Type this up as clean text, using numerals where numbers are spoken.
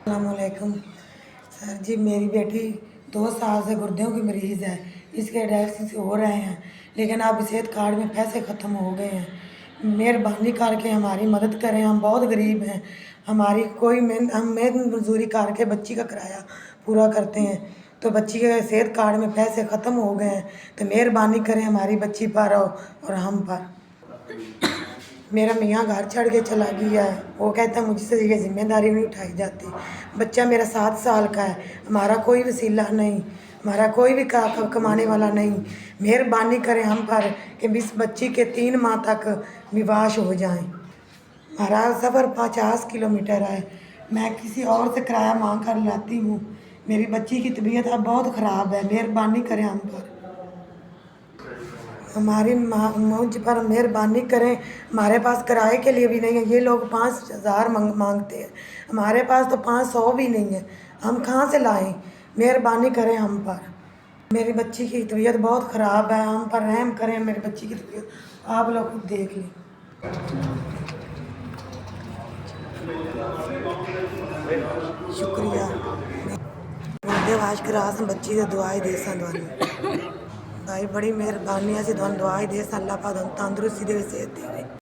अस्सलामुअलैकुम सर जी। मेरी बेटी 2 साल से गुर्दों की मरीज़ है। इसके डायलिसिस हो रहे हैं, लेकिन अब सेहत कार्ड में पैसे ख़त्म हो गए हैं। मेहरबानी करके हमारी मदद करें, हम बहुत गरीब हैं। हमारी कोई हम मेहनत मजदूरी करके बच्ची का किराया पूरा करते हैं, तो बच्ची के सेहत कार्ड में पैसे ख़त्म हो गए हैं। तो मेहरबानी करें हमारी बच्ची पर और हम पर। मेरा मियाँ घर छोड़ के चला गया है। वो कहता है मुझसे ये जिम्मेदारी नहीं उठाई जाती। बच्चा मेरा 7 साल का है। हमारा कोई वसीला नहीं, हमारा कोई भी कमाने वाला नहीं। मेहरबानी करें हम पर कि इस बच्ची के 3 माह तक विवाश हो जाएं। हमारा सफ़र 50 किलोमीटर है। मैं किसी और से किराया मांग कर लाती हूँ। मेरी बच्ची की तबीयत अब बहुत ख़राब है। मेहरबानी करें हम पर, हमारी मुझ पर मेहरबानी करें। हमारे पास किराए के लिए भी नहीं है। ये लोग 5,000 मांगते हैं, हमारे पास तो 500 भी नहीं है। हम कहाँ से लाएं? मेहरबानी करें हम पर। मेरी बच्ची की तबीयत बहुत ख़राब है, हम पर रहम करें। मेरी बच्ची की तबीयत आप लोग खुद देख लें। शुक्रिया। मुझे वाश करा बच्ची की दुआई दे भाई, बड़ी मेहरबानी है। दुआई दे अल्लाह पाक तंदुरुस्ती दे, सेहत दे।